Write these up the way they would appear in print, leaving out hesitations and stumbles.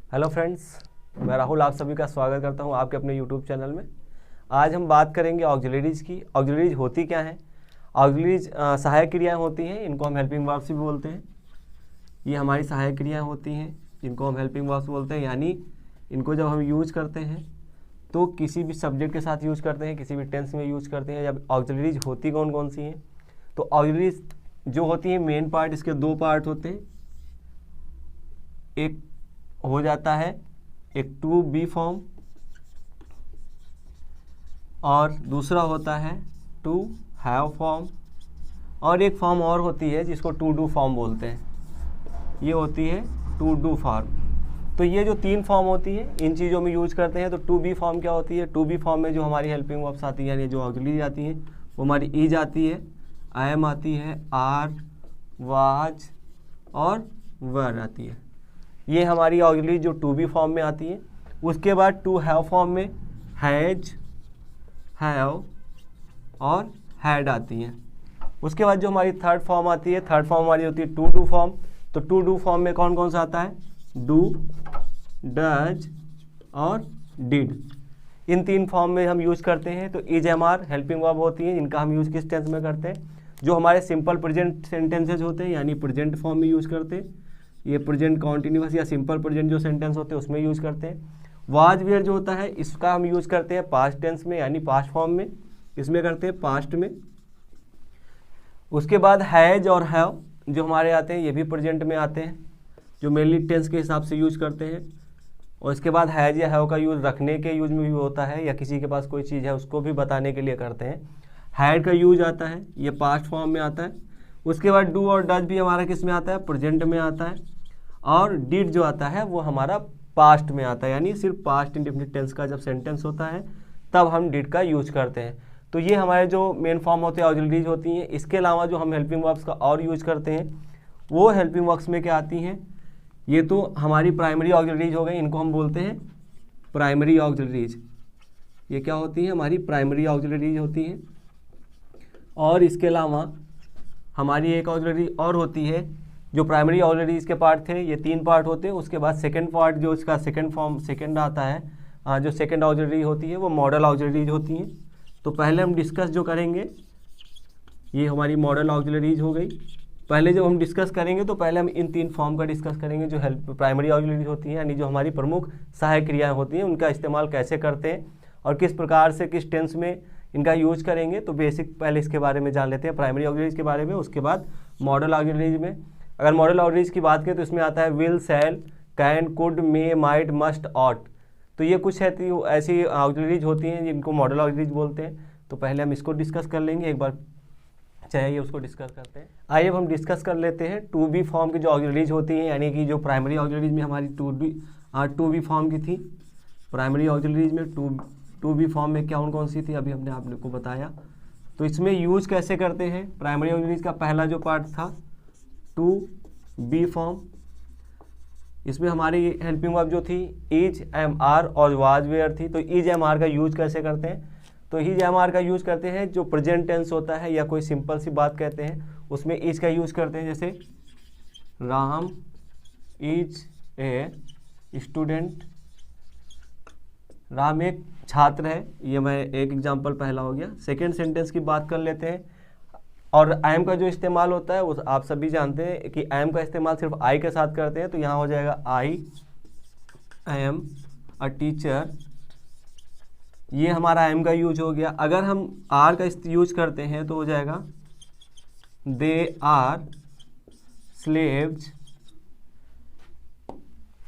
Hello friends, मैं राहुल आप सभी का स्वागत करता हूं आपके अपने यूट्यूब चैनल में। आज हम बात करेंगे ऑक्सिलरीज की। ऑक्सिलरीज होती क्या है? ऑक्सिलरीज सहायक क्रियाएं होती हैं, इनको हम हेल्पिंग वर्ब्स भी बोलते हैं। ये हमारी सहायक क्रियाएं होती हैं जिनको हम हेल्पिंग वर्ब्स बोलते हैं, यानी इनको जब हम यूज करते हैं तो किसी भी सब्जेक्ट के साथ यूज करते हैं, किसी भी टेंस में यूज करते हैं। जब ऑक्सिलरीज होती कौन कौन सी हैं, तो ऑक्सिलरीज जो होती है मेन पार्ट, इसके दो पार्ट होते हैं। एक हो जाता है एक टू बी फॉर्म और दूसरा होता है टू हैव फॉर्म, और एक फॉर्म और होती है जिसको टू डू फॉर्म बोलते हैं। ये होती है टू डू फॉर्म। तो ये जो तीन फॉर्म होती है इन चीज़ों में यूज करते हैं। तो टू बी फॉर्म क्या होती है? टू बी फॉर्म में जो हमारी हेल्पिंग वर्ब्स आती है, यानी जो ऑक्सिलरी आती है, वो हमारी इज आती है, आई एम आती है, आर, वाज और वर आती है। ये हमारी ऑक्सिलरी जो टू बी फॉर्म में आती है। उसके बाद टू हैव फॉर्म में हैज, हैव और हैड आती हैं। उसके बाद जो हमारी थर्ड फॉर्म आती है, थर्ड फॉर्म हमारी होती है टू डू फॉर्म। तो टू डू फॉर्म में कौन कौन सा आता है? डू, डज और डिड। इन तीन फॉर्म में हम यूज करते हैं। तो is am are helping verb होती है, इनका हम यूज किस टेंस में करते हैं? जो हमारे सिंपल प्रेजेंट सेंटेंसेज होते हैं, यानी प्रेजेंट फॉर्म में यूज करते हैं। ये प्रेजेंट कॉन्टिन्यूअस या सिंपल प्रेजेंट जो सेंटेंस होते हैं उसमें यूज करते हैं। वाज वेयर जो होता है इसका हम यूज करते हैं पास्ट टेंस में, यानी पास्ट फॉर्म में, इसमें करते हैं पास्ट में। उसके बाद हैज और हैव जो हमारे आते हैं ये भी प्रेजेंट में आते हैं, जो मेनली टेंस के हिसाब से यूज करते हैं। और इसके बाद हैज या हैव का यूज रखने के यूज में भी होता है, या किसी के पास कोई चीज़ है उसको भी बताने के लिए करते हैं। हैड का यूज आता है, ये पास्ट फॉर्म में आता है। उसके बाद डू और डज भी हमारा किस में आता है? प्रेजेंट में आता है। और डिड जो आता है वो हमारा पास्ट में आता है, यानी सिर्फ पास्ट इंडेफिनिट टेंस का जब सेंटेंस होता है तब हम डिड का यूज करते हैं। तो ये हमारे जो मेन फॉर्म होते हैं ऑक्सिलरीज होती हैं। इसके अलावा जो हम हेल्पिंग वर्ब्स का और यूज करते हैं वो हेल्पिंग वर्ब्स में क्या आती हैं? ये तो हमारी प्राइमरी ऑक्सिलरीज हो गई, इनको हम बोलते हैं प्राइमरी ऑक्सिलरीज। ये क्या होती है? हमारी प्राइमरी ऑक्सिलरीज होती हैं। और इसके अलावा हमारी एक ऑक्सिलरी और होती है जो प्राइमरी ऑक्सिलरीज के पार्ट थे, ये तीन पार्ट होते हैं। उसके बाद सेकंड पार्ट जो इसका सेकंड फॉर्म सेकंड आता है, जो सेकंड ऑक्सिलरी होती है वो मॉडल ऑक्सिलरीज होती हैं। तो पहले हम डिस्कस जो करेंगे ये हमारी मॉडल ऑक्सिलरीज हो गई। पहले जब हम डिस्कस करेंगे तो पहले हम इन तीन फॉर्म का डिस्कस करेंगे जो हेल्प प्राइमरी ऑक्सिलरीज होती हैं, यानी जो हमारी प्रमुख सहायक क्रियाएँ होती हैं उनका इस्तेमाल कैसे करते हैं और किस प्रकार से किस टेंस में इनका यूज करेंगे। तो बेसिक पहले इसके बारे में जान लेते हैं, प्राइमरी ऑक्सिलरीज के बारे में। उसके बाद मॉडल ऑक्सिलरीज में, अगर मॉडल ऑक्सिलरीज की बात करें तो इसमें आता है will, shall, can, could, may, might, must, ought. तो ये कुछ है ऐसी ऑक्सिलरीज होती हैं जिनको मॉडल ऑक्सिलरीज बोलते हैं। तो पहले हम इसको डिस्कस कर लेंगे, एक बार चाहिए उसको डिस्कस करते हैं। आइए अब हम डिस्कस कर लेते हैं टू बी फॉर्म की जो ऑक्सिलरीज होती हैं, यानी कि जो प्राइमरी ऑक्सिलरीज में हमारी टू बी फॉर्म की थी। प्राइमरी ऑक्सिलरीज में टू बी फॉर्म में क्या कौन सी थी अभी हमने आप लोग को बताया। तो इसमें यूज कैसे करते हैं? प्राइमरी ऑक्सिलरीज का पहला जो पार्ट था टू बी फॉर्म, इसमें हमारी हेल्पिंग वर्ब जो थी इज, एम आर और वाज वेयर थी। तो इज एम आर का यूज कैसे करते हैं? तो इज एम आर का यूज करते हैं जो प्रेजेंट टेंस होता है या कोई सिंपल सी बात कहते हैं उसमें इज का यूज करते हैं। जैसे Ram is a student, Ram एक छात्र है, ये मैं एक एग्जांपल पहला हो गया। सेकंड सेंटेंस की बात कर लेते हैं। और आई एम का जो इस्तेमाल होता है वो आप सभी जानते हैं कि आई एम का इस्तेमाल सिर्फ आई के साथ करते हैं। तो यहाँ हो जाएगा आई एम अ टीचर, ये हमारा आई एम का यूज हो गया। अगर हम आर का यूज करते हैं तो हो जाएगा दे आर स्लेव्स।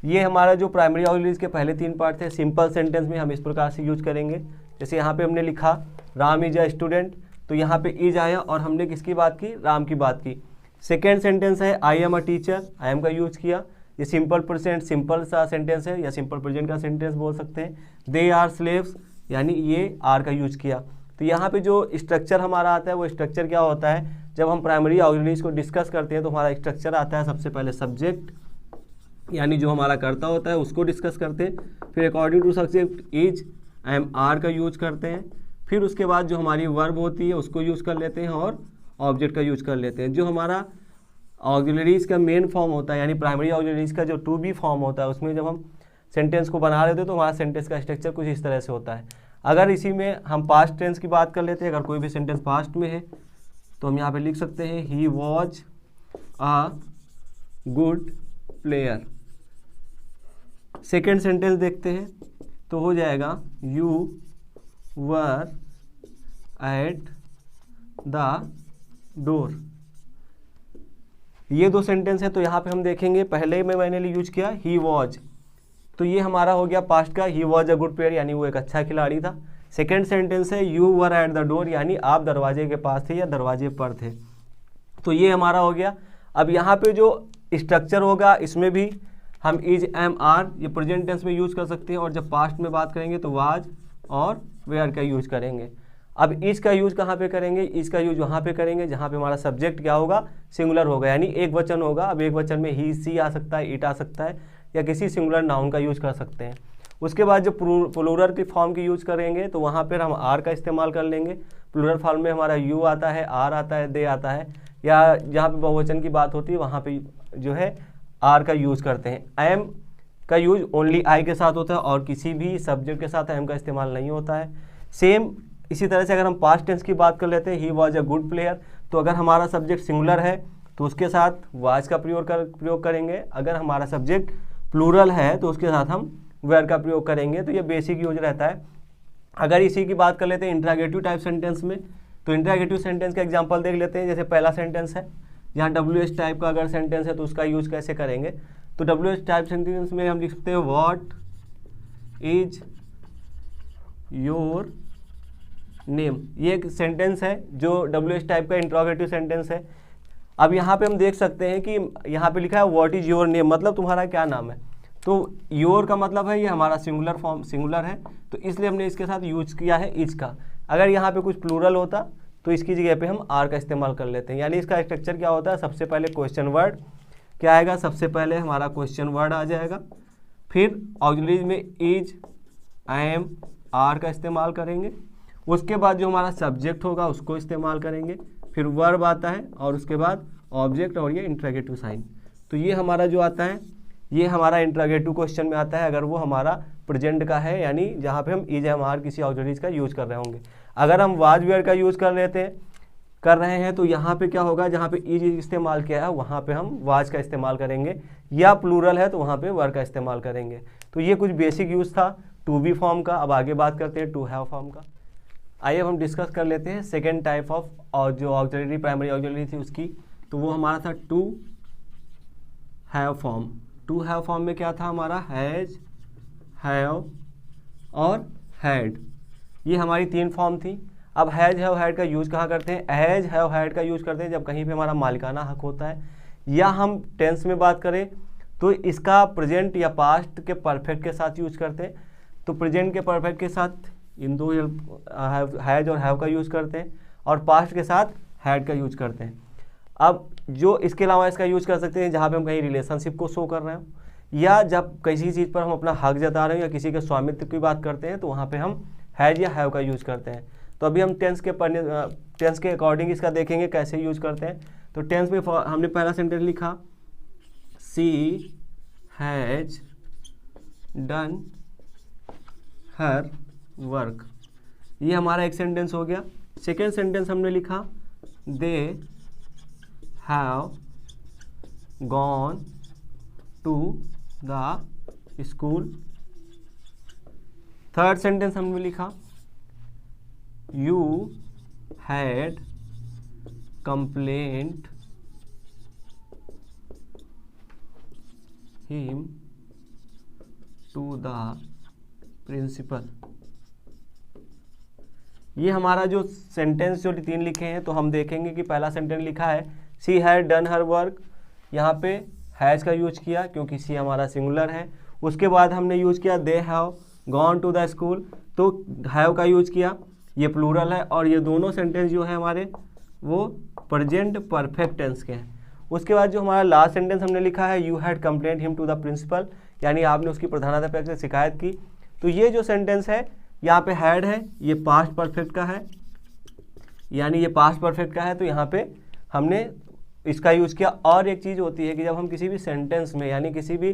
ये हमारा जो प्राइमरी ऑक्सिलरीज के पहले तीन पार्ट थे, सिंपल सेंटेंस में हम इस प्रकार से यूज करेंगे। जैसे यहाँ पे हमने लिखा राम इज अ स्टूडेंट, तो यहाँ पे इज आया और हमने किसकी बात की? राम की बात की। सेकेंड सेंटेंस है I am a teacher, I am का यूज किया। ये सिंपल प्रेजेंट सिंपल सा सेंटेंस है या सिंपल प्रेजेंट का सेंटेंस बोल सकते हैं। दे आर स्लेव्स, यानी ये आर का यूज किया। तो यहाँ पे जो स्ट्रक्चर हमारा आता है वो स्ट्रक्चर क्या होता है? जब हम प्राइमरी ऑक्सिलरीज को डिस्कस करते हैं तो हमारा स्ट्रक्चर आता है सबसे पहले सब्जेक्ट, यानी जो हमारा कर्ता होता है उसको डिस्कस करते हैं। फिर according to subject is, am are का यूज करते हैं। फिर उसके बाद जो हमारी वर्ब होती है उसको यूज़ कर लेते हैं और ऑब्जेक्ट का यूज कर लेते हैं। जो हमारा ऑक्सिलरीज का मेन फॉर्म होता है, यानी प्राइमरी ऑक्सिलरीज का जो टू बी फॉर्म होता है, उसमें जब हम सेंटेंस को बना लेते तो हमारा सेंटेंस का स्ट्रक्चर कुछ इस तरह से होता है। अगर इसी में हम पास्ट टेंस की बात कर लेते हैं, अगर कोई भी सेंटेंस पास्ट में है तो हम यहाँ पे लिख सकते हैं he was a good player. Second sentence देखते हैं तो हो जाएगा you were at the door. ये 2 सेंटेंस है तो यहाँ पे हम देखेंगे, पहले में मैंने यूज किया ही वॉज, तो ये हमारा हो गया पास्ट का, he was a good player यानी वो एक अच्छा खिलाड़ी था। सेकेंड सेंटेंस है you were at the door यानी आप दरवाजे के पास थे या दरवाजे पर थे, तो ये हमारा हो गया। अब यहाँ पे जो स्ट्रक्चर होगा इसमें भी हम इज एम आर ये प्रेजेंट टेंस में यूज कर सकते हैं, और जब पास्ट में बात करेंगे तो वाज और वेयर का यूज करेंगे। अब इज का यूज कहाँ पे करेंगे, इज का यूज वहाँ पे करेंगे जहाँ पे हमारा सब्जेक्ट क्या होगा, सिंगुलर होगा, यानी एक वचन होगा। अब एक वचन में ही सी आ सकता है, इट आ सकता है, या किसी सिंगुलर नाउन का यूज कर सकते हैं। उसके बाद जो प्लूरल की फॉर्म की यूज करेंगे तो वहाँ पर हम आर का इस्तेमाल कर लेंगे। प्लूरल फॉर्म में हमारा यू आता है, आर आता है, दे आता है, या जहाँ पे बहुवचन की बात होती है वहाँ पे जो है आर का यूज करते हैं। एम का यूज ओनली आई के साथ होता है और किसी भी सब्जेक्ट के साथ एम का इस्तेमाल नहीं होता है। सेम इसी तरह से अगर हम पास्ट टेंस की बात कर लेते हैं he was a good player, तो अगर हमारा सब्जेक्ट सिंगुलर है तो उसके साथ वाज का प्रयोग करेंगे, अगर हमारा सब्जेक्ट प्लूरल है तो उसके साथ हम वेयर का प्रयोग करेंगे। तो ये बेसिक यूज रहता है। अगर इसी की बात कर लेते हैं इंट्रागेटिव टाइप सेंटेंस में, तो इंट्रागेटिव सेंटेंस का एग्जांपल देख लेते हैं। जैसे पहला सेंटेंस है, जहाँ WH टाइप का अगर सेंटेंस है तो उसका यूज कैसे करेंगे, तो WH टाइप सेंटेंस में हम लिख सकते हैं व्हाट इज योर नेम। ये एक सेंटेंस है जो WH टाइप का इंट्रोगेटिव सेंटेंस है। अब यहाँ पे हम देख सकते हैं कि यहाँ पे लिखा है व्हाट इज योर नेम, मतलब तुम्हारा क्या नाम है। तो योर का मतलब है ये हमारा सिंगुलर फॉर्म, सिंगुलर है, तो इसलिए हमने इसके साथ यूज किया है इज का। अगर यहाँ पे कुछ प्लूरल होता तो इसकी जगह पे हम आर का इस्तेमाल कर लेते हैं। यानी इसका स्ट्रक्चर क्या होता है, सबसे पहले क्वेश्चन वर्ड क्या आएगा, सबसे पहले हमारा क्वेश्चन वर्ड आ जाएगा, फिर ऑक्सिलरीज में इज, एम, आर का इस्तेमाल करेंगे, उसके बाद जो हमारा सब्जेक्ट होगा उसको इस्तेमाल करेंगे, फिर वर्ब आता है और उसके बाद ऑब्जेक्ट और ये इंट्रोगेटिव साइन। तो ये हमारा जो आता है ये हमारा इंट्रोगेटिव क्वेश्चन में आता है अगर वो हमारा प्रेजेंट का है, यानी जहाँ पे हम इज, एम, आर किसी ऑक्सिलरीज का यूज कर रहे होंगे। अगर हम वाज वेयर का यूज कर रहे हैं तो यहाँ पे क्या होगा, जहाँ पे इज इस्तेमाल किया है वहाँ पे हम वाज का इस्तेमाल करेंगे, या प्लूरल है तो वहाँ पे वर का इस्तेमाल करेंगे। तो ये कुछ बेसिक यूज था टू बी फॉर्म का। अब आगे बात करते हैं टू हैव फॉर्म का। आइए अब हम डिस्कस कर लेते हैं सेकेंड टाइप ऑफ और जो ऑक्सिलरी प्राइमरी ऑक्सिलरी थी उसकी, तो वो हमारा था to have form. To have form में क्या था हमारा, हैज, हैव और हैड, ये हमारी 3 फॉर्म थी। अब हैज, हैव, हैड का यूज कहाँ करते हैं, हैज, हैव, हैड का यूज करते हैं जब कहीं पे हमारा मालिकाना हक होता है, या हम टेंस में बात करें तो इसका प्रेजेंट या पास्ट के परफेक्ट के साथ यूज करते हैं। तो प्रेजेंट के परफेक्ट के साथ इन दो हैज और हैव का यूज करते हैं, और पास्ट के साथ हैड का यूज करते हैं। अब जो इसके अलावा इसका यूज कर सकते हैं जहाँ पे हम कहीं रिलेशनशिप को शो कर रहे हो, या जब किसी चीज़ पर हम अपना हक जता रहे हो या किसी के स्वामित्व की बात करते हैं तो वहाँ पे हम हैज या हैव का यूज करते हैं। तो अभी हम टेंस के अकॉर्डिंग इसका देखेंगे कैसे यूज करते हैं। तो टेंस में हमने पहला सेंटेंस लिखा, सी हैज डन हर वर्क, ये हमारा एक सेंटेंस हो गया। सेकेंड सेंटेंस हमने लिखा, they have gone to the school. Third sentence हमने लिखा, you had complaint him to the principal. ये हमारा जो सेंटेंस जो 3 लिखे हैं, तो हम देखेंगे कि पहला सेंटेंस लिखा है she had done her work, यहाँ पे हैज का यूज किया क्योंकि सी हमारा सिंगुलर है। उसके बाद हमने यूज किया they have gone to the school, तो हैव का यूज किया, ये प्लूरल है, और ये दोनों सेंटेंस जो है हमारे वो प्रेजेंट परफेक्ट टेंस के हैं। उसके बाद जो हमारा लास्ट सेंटेंस हमने लिखा है, you had complaint him to the principal, यानी आपने उसकी प्रधानाध्यापक से शिकायत की। तो ये जो सेंटेंस है यहाँ पे हैड है, ये पास्ट परफेक्ट का है, यानी ये पास्ट परफेक्ट का है, तो यहाँ पे हमने इसका यूज किया। और एक चीज़ होती है कि जब हम किसी भी सेंटेंस में यानी किसी भी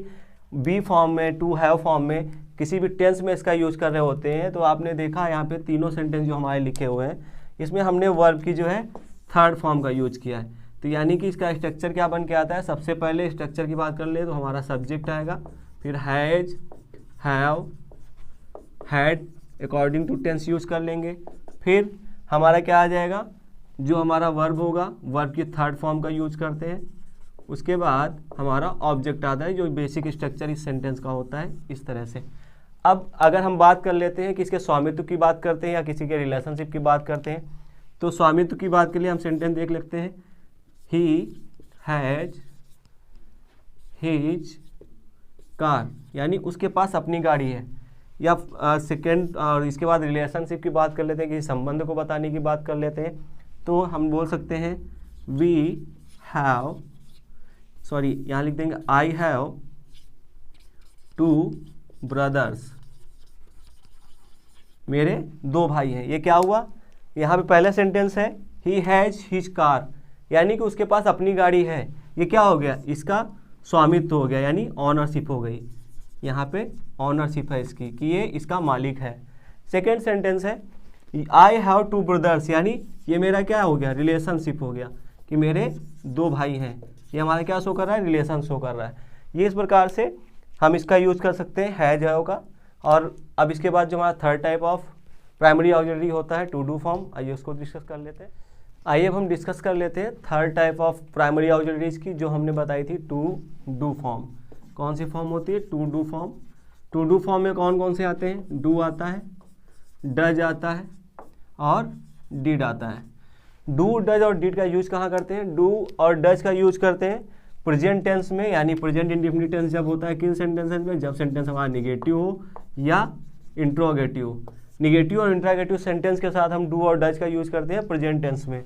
बी फॉर्म में, टू हैव फॉर्म में, किसी भी टेंस में इसका यूज कर रहे होते हैं, तो आपने देखा यहाँ पे तीनों सेंटेंस जो हमारे लिखे हुए हैं इसमें हमने वर्ब की जो है थर्ड फॉर्म का यूज किया है। तो यानी कि इसका स्ट्रक्चर क्या बन के आता है, सबसे पहले स्ट्रक्चर की बात कर ले तो हमारा सब्जेक्ट आएगा, फिर has, have, had according to tense use कर लेंगे, फिर हमारा क्या आ जाएगा, जो हमारा वर्ब होगा वर्ब की थर्ड फॉर्म का यूज करते हैं, उसके बाद हमारा ऑब्जेक्ट आता है, जो बेसिक स्ट्रक्चर इस सेंटेंस का होता है इस तरह से। अब अगर हम बात कर लेते हैं कि इसके स्वामित्व की बात करते हैं या किसी के रिलेशनशिप की बात करते हैं, तो स्वामित्व की बात के लिए हम सेंटेंस देख लेते हैं, ही हैज हिज कार, यानी उसके पास अपनी गाड़ी है। या सेकेंड और इसके बाद रिलेशनशिप की बात कर लेते हैं, किसी संबंध को बताने की बात कर लेते हैं, तो हम बोल सकते हैं वी हैव, सॉरी यहाँ लिख देंगे आई हैव 2 ब्रदर्स, मेरे 2 भाई हैं। ये क्या हुआ, यहाँ पे पहला सेंटेंस है ही हैज हिज कार, यानी कि उसके पास अपनी गाड़ी है। ये क्या हो गया, इसका स्वामित्व हो गया, यानी ऑनरशिप हो गई। यहाँ पे ऑनरशिप है इसकी कि ये इसका मालिक है। सेकेंड सेंटेंस है आई हैव 2 ब्रदर्स, यानी ये मेरा क्या हो गया, रिलेशनशिप हो गया कि मेरे 2 भाई हैं। ये हमारा क्या शो कर रहा है, रिलेशन शो कर रहा है। ये इस प्रकार से हम इसका यूज़ कर सकते हैं हैज हैव का। और अब इसके बाद जो हमारा third type of primary auxiliary होता है टू डू फॉर्म, आइए उसको डिस्कस कर लेते हैं। आइए अब हम डिस्कस कर लेते हैं third type of primary auxiliaries की, जो हमने बताई थी टू डू फॉर्म। कौन सी फॉर्म होती है, to do form. To do form में कौन कौन से आते हैं, डू आता है, डज आता है और डिड आता है। डू, डज और डिड का यूज कहाँ करते हैं, डू और डज का यूज करते हैं प्रेजेंट टेंस में, यानी प्रेजेंट इंडेफिनिट टेंस जब होता है किन सेंटेंसेस में, जब सेंटेंस हमारा निगेटिव हो या इंट्रोगेटिव। निगेटिव और इंट्रोगेटिव सेंटेंस के साथ हम डू और डज का यूज करते हैं प्रेजेंट टेंस में,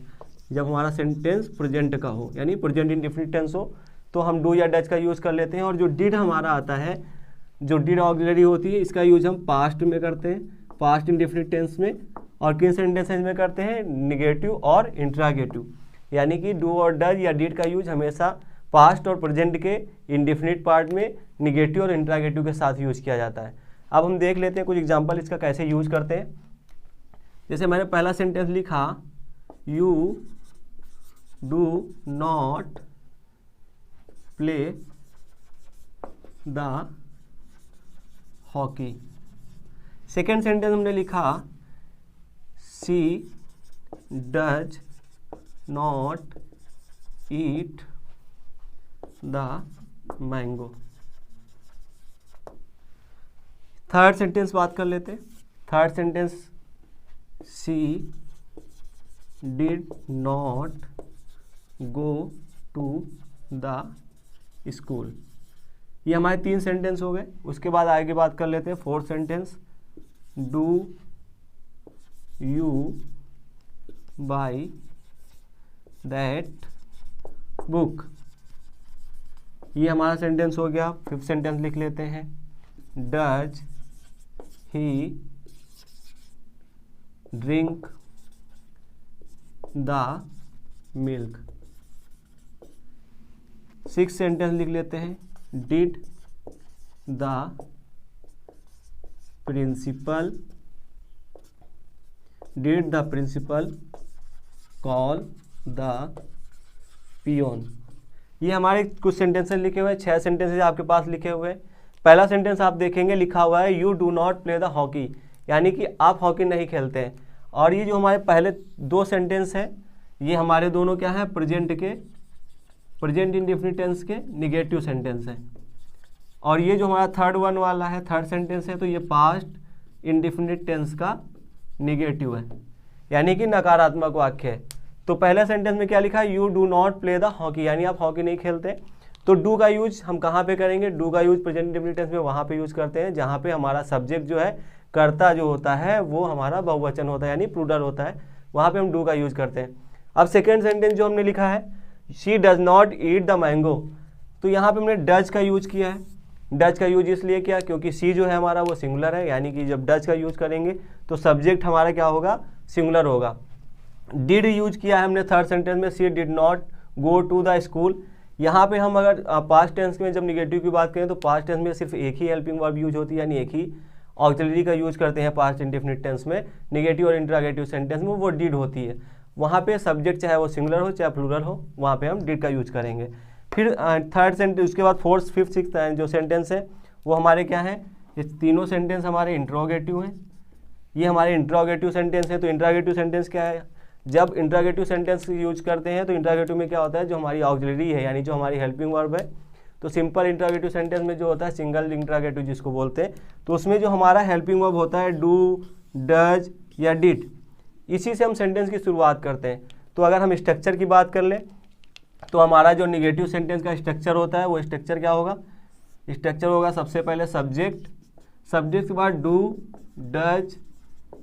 जब हमारा सेंटेंस प्रेजेंट का हो, यानी प्रेजेंट इंडेफिनिट टेंस हो, तो हम डू या डज का यूज कर लेते हैं। और जो डिड हमारा आता है, जो डिड ऑक्सिलरी होती है, इसका यूज हम पास्ट में करते हैं, पास्ट इंडेफिनिट टेंस में। और किन सेंटेंसेस में करते हैं, निगेटिव और इंट्रोगेटिव। यानी कि डू और डज या डिड का यूज हमेशा पास्ट और प्रेजेंट के इंडेफिनिट पार्ट में निगेटिव और इंट्रोगेटिव के साथ यूज किया जाता है। अब हम देख लेते हैं कुछ एग्जांपल इसका कैसे यूज करते हैं। जैसे मैंने पहला सेंटेंस लिखा, you do not play the hockey. Second sentence हमने लिखा, she does not eat the mango. Third sentence बात कर लेते हैं। Third sentence, she did not go to the school. ये हमारे 3 सेंटेंस हो गए। उसके बाद आगे बात कर लेते हैं fourth sentence, do you by that book. ये हमारा सेंटेंस हो गया। फिफ्थ सेंटेंस लिख लेते हैं, does he drink the milk. Six sentence लिख लेते हैं, did the principal call the peon. ये हमारे कुछ सेंटेंसेस लिखे हुए हैं, 6 सेंटेंसेस आपके पास लिखे हुए हैं। पहला सेंटेंस आप देखेंगे लिखा हुआ है, you do not play the hockey, यानी कि आप हॉकी नहीं खेलते हैं। और ये जो हमारे पहले 2 सेंटेंस हैं, ये हमारे दोनों क्या है, प्रेजेंट इंडेफिनिट टेंस के निगेटिव सेंटेंस हैं। और ये जो हमारा थर्ड वन वाला है, थर्ड सेंटेंस है, तो ये पास्ट इंडेफिनिट टेंस का निगेटिव है, यानी कि नकारात्मक वाक्य है। तो पहले सेंटेंस में क्या लिखा है, you do not play the hockey, यानी आप हॉकी नहीं खेलते। तो डू का यूज हम कहाँ पे करेंगे, डू का यूज प्रेजेंट इंडेफिनिट टेंस में वहाँ पे यूज करते हैं जहाँ पे हमारा सब्जेक्ट जो है, कर्ता जो होता है वो हमारा बहुवचन होता है, यानी प्लूरल होता है, वहाँ पे हम डू का यूज करते हैं। अब सेकेंड सेंटेंस जो हमने लिखा है, she does not eat the mango, तो यहाँ पे हमने डज का यूज किया है। डज का यूज इसलिए किया क्योंकि सी जो है हमारा वो सिंगुलर है, यानी कि जब डज का यूज करेंगे तो सब्जेक्ट हमारा क्या होगा, सिंगुलर होगा। डिड यूज किया है हमने थर्ड सेंटेंस में, she did not go to the school, यहाँ पे हम अगर पास्ट टेंस में जब निगेटिव की बात करें तो पास्ट टेंस में सिर्फ एक ही हेल्पिंग वर्ब यूज होती है, यानी एक ही ऑक्सिलरी का यूज करते हैं पास्ट इंडेफिनिट टेंस में। निगेटिव और इंटरोगेटिव सेंटेंस में वो डिड होती है। वहाँ पे सब्जेक्ट चाहे वो सिंगुलर हो चाहे प्लूरल हो, वहाँ पे हम डिड का यूज करेंगे। फिर थर्ड सेंटेंस, उसके बाद फोर्थ फिफ्थ सिक्स्थ जो सेंटेंस है वो हमारे क्या है, ये तीनों सेंटेंस हमारे इंटरोगेटिव हैं। ये हमारे इंटरोगेटिव सेंटेंस है। तो इंटरोगेटिव सेंटेंस क्या है, जब इंटरोगेटिव सेंटेंस यूज करते हैं तो इंटरोगेटिव में क्या होता है, जो हमारी ऑक्सिलरी है यानी जो हमारी हेल्पिंग वर्ब है, तो सिंपल इंटरोगेटिव सेंटेंस में जो होता है सिंगल इंटरोगेटिव जिसको बोलते हैं, तो उसमें जो हमारा हेल्पिंग वर्ब होता है डू, डज या डिड, इसी से हम सेंटेंस की शुरुआत करते हैं। तो अगर हम स्ट्रक्चर की बात कर लें तो हमारा जो निगेटिव सेंटेंस का स्ट्रक्चर होता है वो स्ट्रक्चर क्या होगा, स्ट्रक्चर होगा सबसे पहले सब्जेक्ट, सब्जेक्ट के बाद डू, डज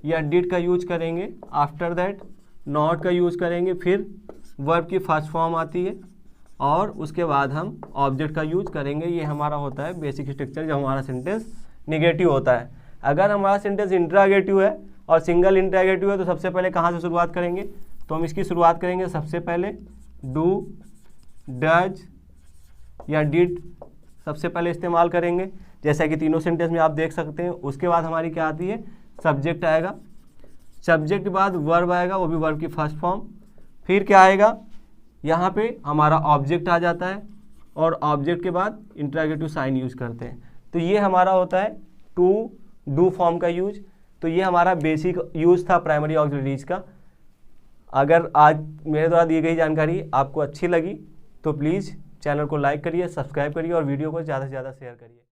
या डिड का यूज करेंगे, आफ्टर दैट नॉट का यूज करेंगे, फिर वर्ब की फर्स्ट फॉर्म आती है और उसके बाद हम ऑब्जेक्ट का यूज करेंगे। ये हमारा होता है बेसिक स्ट्रक्चर जब हमारा सेंटेंस निगेटिव होता है। अगर हमारा सेंटेंस इंटरोगेटिव है और सिंगल इंटरोगेटिव है तो सबसे पहले कहाँ से शुरुआत करेंगे, तो हम इसकी शुरुआत करेंगे सबसे पहले डू, डज या डिड सबसे पहले इस्तेमाल करेंगे, जैसा कि तीनों सेंटेंस में आप देख सकते हैं। उसके बाद हमारी क्या आती है, सब्जेक्ट आएगा, सब्जेक्ट के बाद वर्ब आएगा, वो भी वर्ब की फर्स्ट फॉर्म, फिर क्या आएगा, यहाँ पे हमारा ऑब्जेक्ट आ जाता है और ऑब्जेक्ट के बाद इंटरोगेटिव साइन यूज करते हैं। तो ये हमारा होता है टू डू फॉर्म का यूज। तो ये हमारा बेसिक यूज था प्राइमरी ऑक्सिलरीज का। अगर आज मेरे द्वारा दी गई जानकारी आपको अच्छी लगी तो प्लीज़ चैनल को लाइक करिए, सब्सक्राइब करिए और वीडियो को ज़्यादा से ज़्यादा शेयर करिए।